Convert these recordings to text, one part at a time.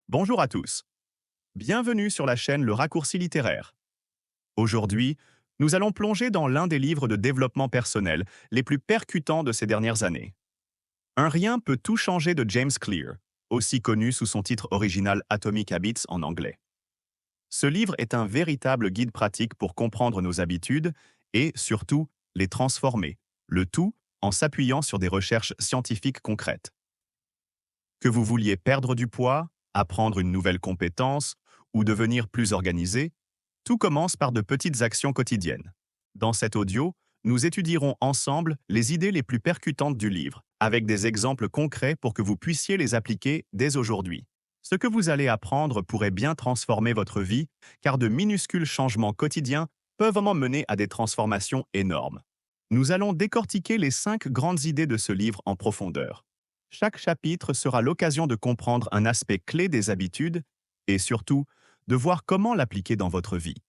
Bonjour à tous. Bienvenue sur la chaîne Le Raccourci littéraire. Aujourd'hui, nous allons plonger dans l'un des livres de développement personnel les plus percutants de ces dernières années. Un rien peut tout changer de James Clear, aussi connu sous son titre original Atomic Habits en anglais. Ce livre est un véritable guide pratique pour comprendre nos habitudes et, surtout, les transformer, le tout en s'appuyant sur des recherches scientifiques concrètes. Que vous vouliez perdre du poids, apprendre une nouvelle compétence ou devenir plus organisé, tout commence par de petites actions quotidiennes. Dans cet audio, nous étudierons ensemble les idées les plus percutantes du livre, avec des exemples concrets pour que vous puissiez les appliquer dès aujourd'hui. Ce que vous allez apprendre pourrait bien transformer votre vie, car de minuscules changements quotidiens peuvent vraiment mener à des transformations énormes. Nous allons décortiquer les 5 grandes idées de ce livre en profondeur. Chaque chapitre sera l'occasion de comprendre un aspect clé des habitudes et surtout de voir comment l'appliquer dans votre vie.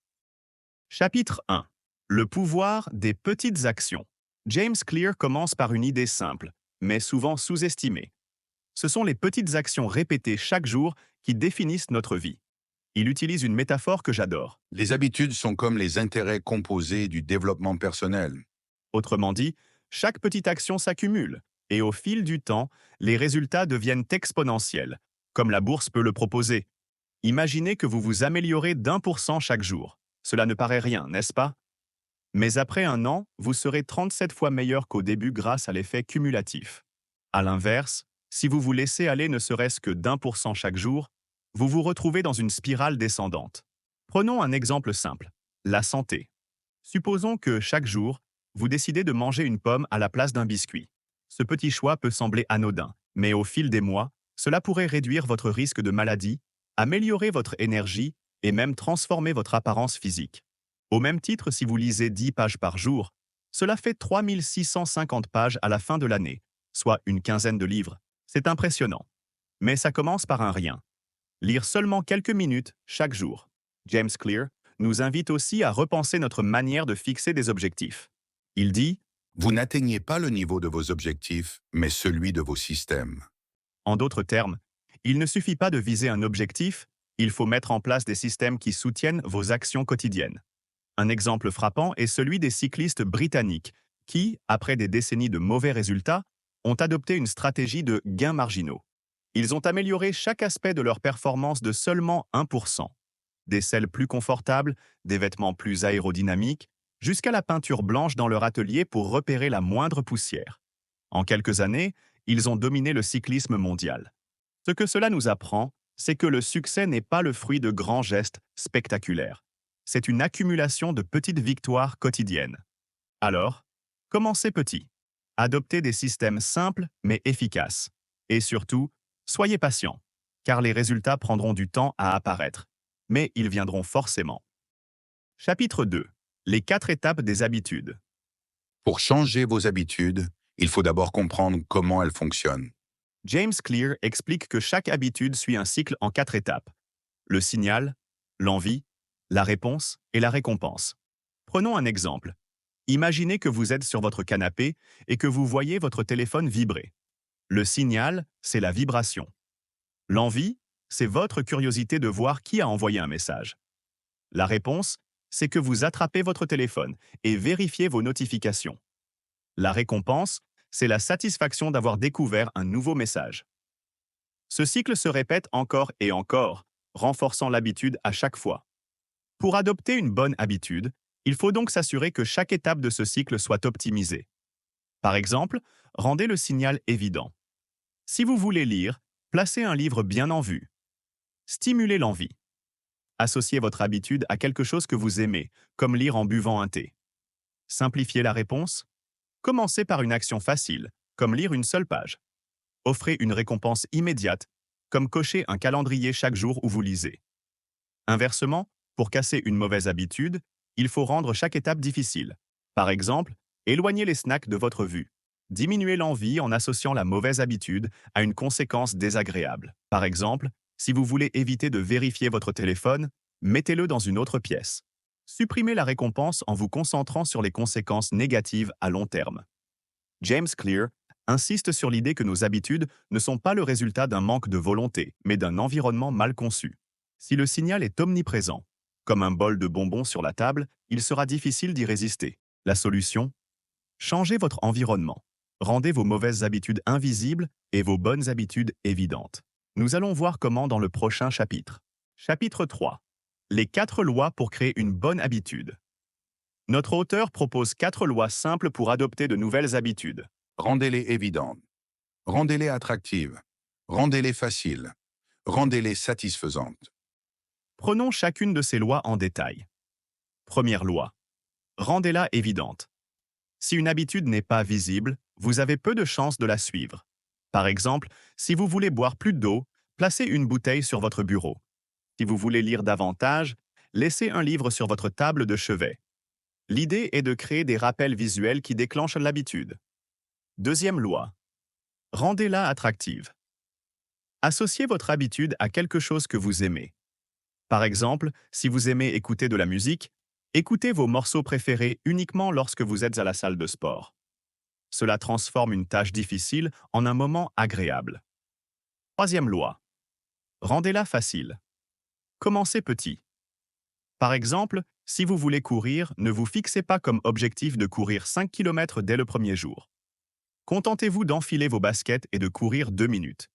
Chapitre 1. Le pouvoir des petites actions. James Clear commence par une idée simple, mais souvent sous-estimée. Ce sont les petites actions répétées chaque jour qui définissent notre vie. Il utilise une métaphore que j'adore. Les habitudes sont comme les intérêts composés du développement personnel. Autrement dit, chaque petite action s'accumule, et au fil du temps, les résultats deviennent exponentiels, comme la bourse peut le proposer. Imaginez que vous vous améliorez d'1% chaque jour. Cela ne paraît rien, n'est-ce pas? Mais après un an, vous serez 37 fois meilleur qu'au début grâce à l'effet cumulatif. À l'inverse, si vous vous laissez aller ne serait-ce que d'1% chaque jour, vous vous retrouvez dans une spirale descendante. Prenons un exemple simple, la santé. Supposons que chaque jour, vous décidez de manger une pomme à la place d'un biscuit. Ce petit choix peut sembler anodin, mais au fil des mois, cela pourrait réduire votre risque de maladie, améliorer votre énergie et même transformer votre apparence physique. Au même titre, si vous lisez 10 pages par jour, cela fait 3650 pages à la fin de l'année, soit une quinzaine de livres. C'est impressionnant. Mais ça commence par un rien. Lire seulement quelques minutes chaque jour. James Clear nous invite aussi à repenser notre manière de fixer des objectifs. Il dit, Vous n'atteignez pas le niveau de vos objectifs, mais celui de vos systèmes. en d'autres termes, il ne suffit pas de viser un objectif, il faut mettre en place des systèmes qui soutiennent vos actions quotidiennes. Un exemple frappant est celui des cyclistes britanniques qui, après des décennies de mauvais résultats, ont adopté une stratégie de gains marginaux. Ils ont amélioré chaque aspect de leur performance de seulement 1%. Des selles plus confortables, des vêtements plus aérodynamiques, jusqu'à la peinture blanche dans leur atelier pour repérer la moindre poussière. En quelques années, ils ont dominé le cyclisme mondial. Ce que cela nous apprend, c'est que le succès n'est pas le fruit de grands gestes spectaculaires. C'est une accumulation de petites victoires quotidiennes. Alors, commencez petit. Adoptez des systèmes simples mais efficaces. Et surtout, soyez patient, car les résultats prendront du temps à apparaître. Mais ils viendront forcément. Chapitre 2. Les 4 étapes des habitudes. Pour changer vos habitudes, il faut d'abord comprendre comment elles fonctionnent. James Clear explique que chaque habitude suit un cycle en 4 étapes. Le signal, l'envie, la réponse et la récompense. Prenons un exemple. Imaginez que vous êtes sur votre canapé et que vous voyez votre téléphone vibrer. Le signal, c'est la vibration. L'envie, c'est votre curiosité de voir qui a envoyé un message. La réponse, c'est que vous attrapez votre téléphone et vérifiez vos notifications. La récompense, c'est la satisfaction d'avoir découvert un nouveau message. Ce cycle se répète encore et encore, renforçant l'habitude à chaque fois. Pour adopter une bonne habitude, il faut donc s'assurer que chaque étape de ce cycle soit optimisée. Par exemple, rendez le signal évident. Si vous voulez lire, placez un livre bien en vue. Stimulez l'envie. Associez votre habitude à quelque chose que vous aimez, comme lire en buvant un thé. Simplifiez la réponse. Commencez par une action facile, comme lire une seule page. Offrez une récompense immédiate, comme cocher un calendrier chaque jour où vous lisez. Inversement, pour casser une mauvaise habitude, il faut rendre chaque étape difficile. Par exemple, éloignez les snacks de votre vue. Diminuez l'envie en associant la mauvaise habitude à une conséquence désagréable. Par exemple, si vous voulez éviter de vérifier votre téléphone, mettez-le dans une autre pièce. Supprimez la récompense en vous concentrant sur les conséquences négatives à long terme. James Clear insiste sur l'idée que nos habitudes ne sont pas le résultat d'un manque de volonté, mais d'un environnement mal conçu. Si le signal est omniprésent, comme un bol de bonbons sur la table, il sera difficile d'y résister. La solution? Changez votre environnement. Rendez vos mauvaises habitudes invisibles et vos bonnes habitudes évidentes. Nous allons voir comment dans le prochain chapitre. Chapitre 3. Les 4 lois pour créer une bonne habitude. Notre auteur propose 4 lois simples pour adopter de nouvelles habitudes. Rendez-les évidentes. Rendez-les attractives. Rendez-les faciles. Rendez-les satisfaisantes. Prenons chacune de ces lois en détail. Première loi. Rendez-la évidente. Si une habitude n'est pas visible, vous avez peu de chances de la suivre. Par exemple, si vous voulez boire plus d'eau, placez une bouteille sur votre bureau. Si vous voulez lire davantage, laissez un livre sur votre table de chevet. L'idée est de créer des rappels visuels qui déclenchent l'habitude. Deuxième loi. Rendez-la attractive. Associez votre habitude à quelque chose que vous aimez. Par exemple, si vous aimez écouter de la musique, écoutez vos morceaux préférés uniquement lorsque vous êtes à la salle de sport. Cela transforme une tâche difficile en un moment agréable. Troisième loi. Rendez-la facile. Commencez petit. Par exemple, si vous voulez courir, ne vous fixez pas comme objectif de courir 5 km dès le premier jour. Contentez-vous d'enfiler vos baskets et de courir 2 minutes.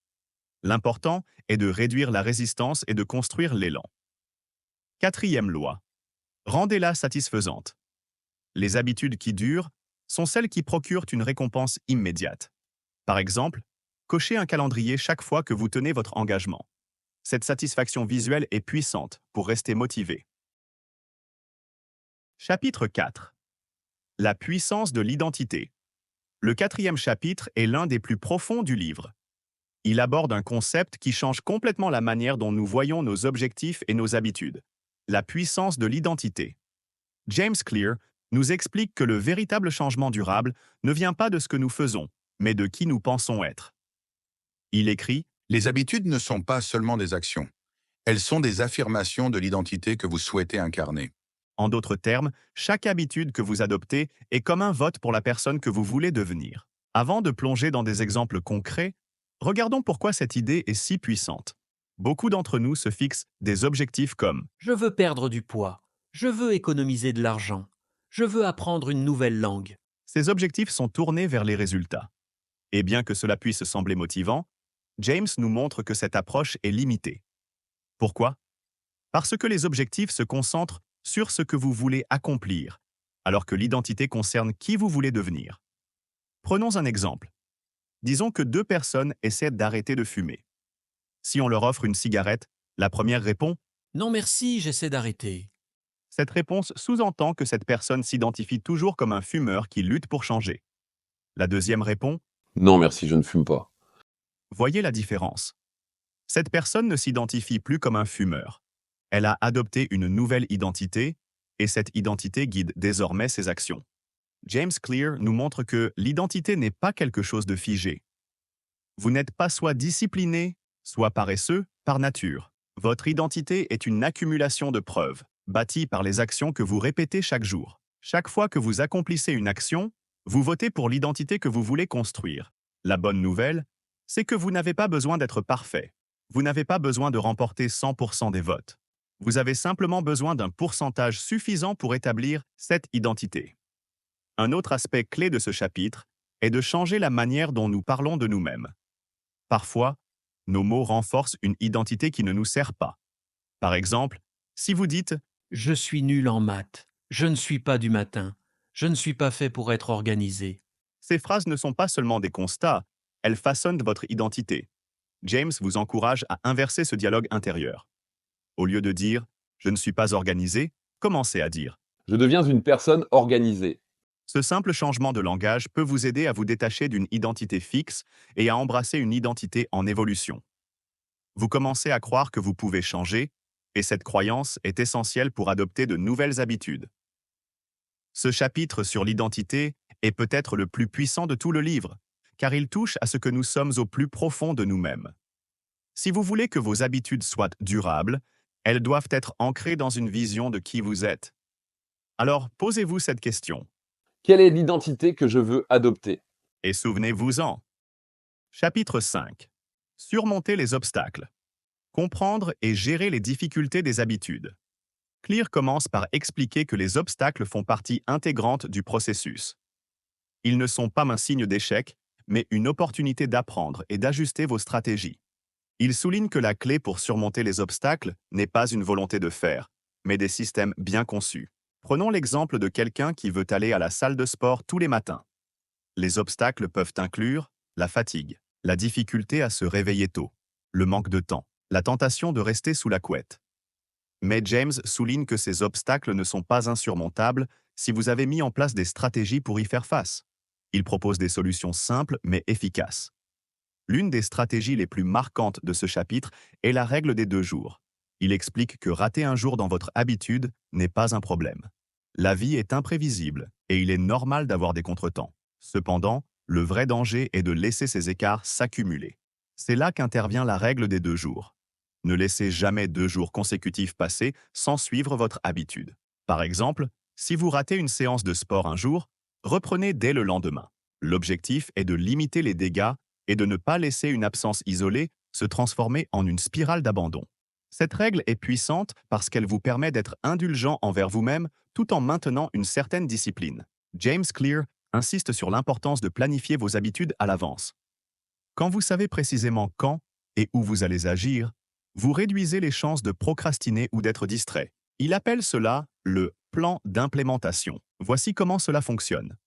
L'important est de réduire la résistance et de construire l'élan. Quatrième loi. Rendez-la satisfaisante. Les habitudes qui durent sont celles qui procurent une récompense immédiate. Par exemple, cochez un calendrier chaque fois que vous tenez votre engagement. Cette satisfaction visuelle est puissante pour rester motivé. Chapitre 4. La puissance de l'identité. Le 4e chapitre est l'un des plus profonds du livre. Il aborde un concept qui change complètement la manière dont nous voyons nos objectifs et nos habitudes. La puissance de l'identité. James Clear nous explique que le véritable changement durable ne vient pas de ce que nous faisons, mais de qui nous pensons être. Il écrit « Les habitudes ne sont pas seulement des actions. Elles sont des affirmations de l'identité que vous souhaitez incarner. En d'autres termes, chaque habitude que vous adoptez est comme un vote pour la personne que vous voulez devenir. Avant de plonger dans des exemples concrets, regardons pourquoi cette idée est si puissante. Beaucoup d'entre nous se fixent des objectifs comme « Je veux perdre du poids. Je veux économiser de l'argent. Je veux apprendre une nouvelle langue. » Ces objectifs sont tournés vers les résultats. Et bien que cela puisse sembler motivant, James nous montre que cette approche est limitée. Pourquoi? Parce que les objectifs se concentrent sur ce que vous voulez accomplir, alors que l'identité concerne qui vous voulez devenir. Prenons un exemple. Disons que 2 personnes essaient d'arrêter de fumer. Si on leur offre une cigarette, la première répond « Non merci, j'essaie d'arrêter. » Cette réponse sous-entend que cette personne s'identifie toujours comme un fumeur qui lutte pour changer. La deuxième répond « Non merci, je ne fume pas. » Voyez la différence. Cette personne ne s'identifie plus comme un fumeur. Elle a adopté une nouvelle identité, et cette identité guide désormais ses actions. James Clear nous montre que l'identité n'est pas quelque chose de figé. Vous n'êtes pas soit discipliné, soit paresseux par nature. Votre identité est une accumulation de preuves, bâtie par les actions que vous répétez chaque jour. Chaque fois que vous accomplissez une action, vous votez pour l'identité que vous voulez construire. La bonne nouvelle, c'est que vous n'avez pas besoin d'être parfait. Vous n'avez pas besoin de remporter 100% des votes. Vous avez simplement besoin d'un pourcentage suffisant pour établir cette identité. Un autre aspect clé de ce chapitre est de changer la manière dont nous parlons de nous-mêmes. Parfois, nos mots renforcent une identité qui ne nous sert pas. Par exemple, si vous dites « Je suis nul en maths. Je ne suis pas du matin. Je ne suis pas fait pour être organisé. » Ces phrases ne sont pas seulement des constats, elles façonnent votre identité. James vous encourage à inverser ce dialogue intérieur. Au lieu de dire « je ne suis pas organisé », commencez à dire « Je deviens une personne organisée. » Ce simple changement de langage peut vous aider à vous détacher d'une identité fixe et à embrasser une identité en évolution. Vous commencez à croire que vous pouvez changer, et cette croyance est essentielle pour adopter de nouvelles habitudes. Ce chapitre sur l'identité est peut-être le plus puissant de tout le livre, car il touche à ce que nous sommes au plus profond de nous-mêmes. Si vous voulez que vos habitudes soient durables, elles doivent être ancrées dans une vision de qui vous êtes. Alors, posez-vous cette question. Quelle est l'identité que je veux adopter? Et souvenez-vous-en. Chapitre 5. Surmonter les obstacles. Comprendre et gérer les difficultés des habitudes. Clear commence par expliquer que les obstacles font partie intégrante du processus. Ils ne sont pas un signe d'échec, mais une opportunité d'apprendre et d'ajuster vos stratégies. Il souligne que la clé pour surmonter les obstacles n'est pas une volonté de faire, mais des systèmes bien conçus. Prenons l'exemple de quelqu'un qui veut aller à la salle de sport tous les matins. Les obstacles peuvent inclure la fatigue, la difficulté à se réveiller tôt, le manque de temps, la tentation de rester sous la couette. Mais James souligne que ces obstacles ne sont pas insurmontables si vous avez mis en place des stratégies pour y faire face. Il propose des solutions simples mais efficaces. L'une des stratégies les plus marquantes de ce chapitre est la règle des 2 jours. Il explique que rater un jour dans votre habitude n'est pas un problème. La vie est imprévisible et il est normal d'avoir des contretemps. Cependant, le vrai danger est de laisser ces écarts s'accumuler. C'est là qu'intervient la règle des 2 jours. Ne laissez jamais 2 jours consécutifs passer sans suivre votre habitude. Par exemple, si vous ratez une séance de sport un jour, reprenez dès le lendemain. L'objectif est de limiter les dégâts et de ne pas laisser une absence isolée se transformer en une spirale d'abandon. Cette règle est puissante parce qu'elle vous permet d'être indulgent envers vous-même tout en maintenant une certaine discipline. James Clear insiste sur l'importance de planifier vos habitudes à l'avance. Quand vous savez précisément quand et où vous allez agir, vous réduisez les chances de procrastiner ou d'être distrait. Il appelle cela le plan d'implémentation. Voici comment cela fonctionne.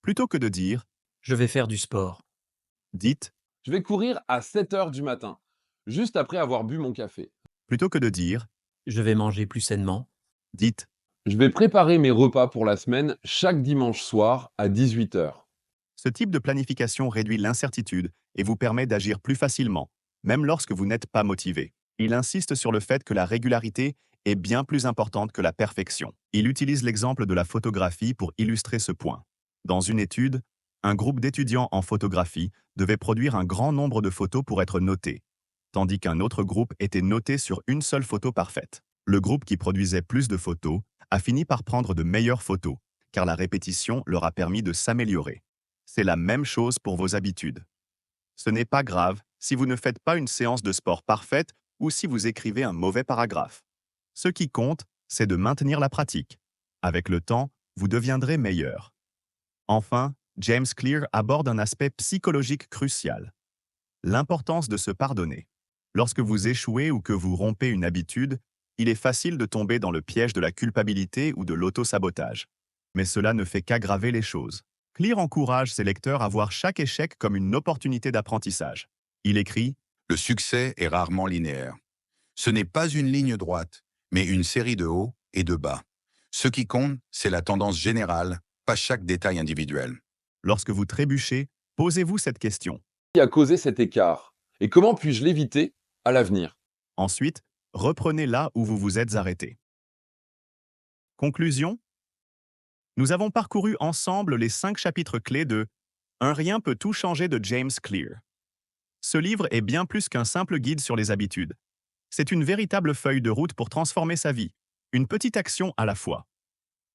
Plutôt que de dire Je vais faire du sport. « dites », Je vais courir à 7 heures du matin, juste après avoir bu mon café. plutôt que de dire Je vais manger plus sainement. « dites ». Je vais préparer mes repas pour la semaine chaque dimanche soir à 18 heures. Ce type de planification réduit l'incertitude et vous permet d'agir plus facilement, même lorsque vous n'êtes pas motivé. Il insiste sur le fait que la régularité est bien plus importante que la perfection. Il utilise l'exemple de la photographie pour illustrer ce point. Dans une étude, un groupe d'étudiants en photographie devait produire un grand nombre de photos pour être notés, tandis qu'un autre groupe était noté sur une seule photo parfaite. Le groupe qui produisait plus de photos a fini par prendre de meilleures photos, car la répétition leur a permis de s'améliorer. C'est la même chose pour vos habitudes. Ce n'est pas grave si vous ne faites pas une séance de sport parfaite ou si vous écrivez un mauvais paragraphe. Ce qui compte, c'est de maintenir la pratique. Avec le temps, vous deviendrez meilleur. Enfin, James Clear aborde un aspect psychologique crucial. L'importance de se pardonner. Lorsque vous échouez ou que vous rompez une habitude, il est facile de tomber dans le piège de la culpabilité ou de l'auto-sabotage. Mais cela ne fait qu'aggraver les choses. Clear encourage ses lecteurs à voir chaque échec comme une opportunité d'apprentissage. Il écrit Le succès est rarement linéaire. Ce n'est pas une ligne droite, mais une série de hauts et de bas. Ce qui compte, c'est la tendance générale, pas chaque détail individuel. « Lorsque vous trébuchez, posez-vous cette question. Qui a causé cet écart? Et comment puis-je l'éviter à l'avenir? Ensuite, reprenez là où vous vous êtes arrêté. » Conclusion. Nous avons parcouru ensemble les 5 chapitres clés de « Un rien peut tout changer » de James Clear. Ce livre est bien plus qu'un simple guide sur les habitudes. C'est une véritable feuille de route pour transformer sa vie, une petite action à la fois.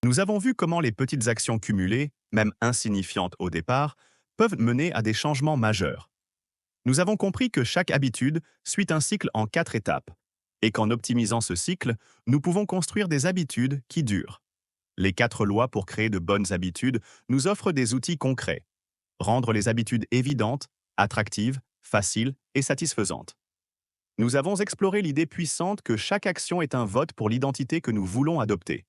Nous avons vu comment les petites actions cumulées, même insignifiantes au départ, peuvent mener à des changements majeurs. Nous avons compris que chaque habitude suit un cycle en 4 étapes, et qu'en optimisant ce cycle, nous pouvons construire des habitudes qui durent. Les 4 lois pour créer de bonnes habitudes nous offrent des outils concrets. Rendre les habitudes évidentes, attractives, faciles et satisfaisantes. Nous avons exploré l'idée puissante que chaque action est un vote pour l'identité que nous voulons adopter.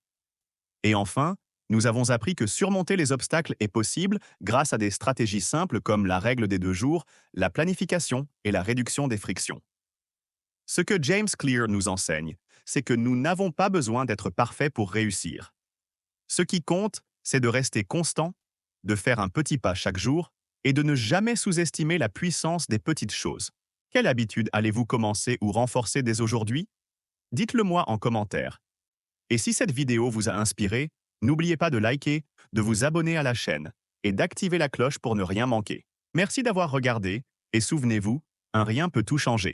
Et enfin, nous avons appris que surmonter les obstacles est possible grâce à des stratégies simples comme la règle des 2 jours, la planification et la réduction des frictions. Ce que James Clear nous enseigne, c'est que nous n'avons pas besoin d'être parfaits pour réussir. Ce qui compte, c'est de rester constant, de faire un petit pas chaque jour et de ne jamais sous-estimer la puissance des petites choses. Quelle habitude allez-vous commencer ou renforcer dès aujourd'hui? Dites-le moi en commentaire. Et si cette vidéo vous a inspiré, n'oubliez pas de liker, de vous abonner à la chaîne et d'activer la cloche pour ne rien manquer. Merci d'avoir regardé et souvenez-vous, un rien peut tout changer.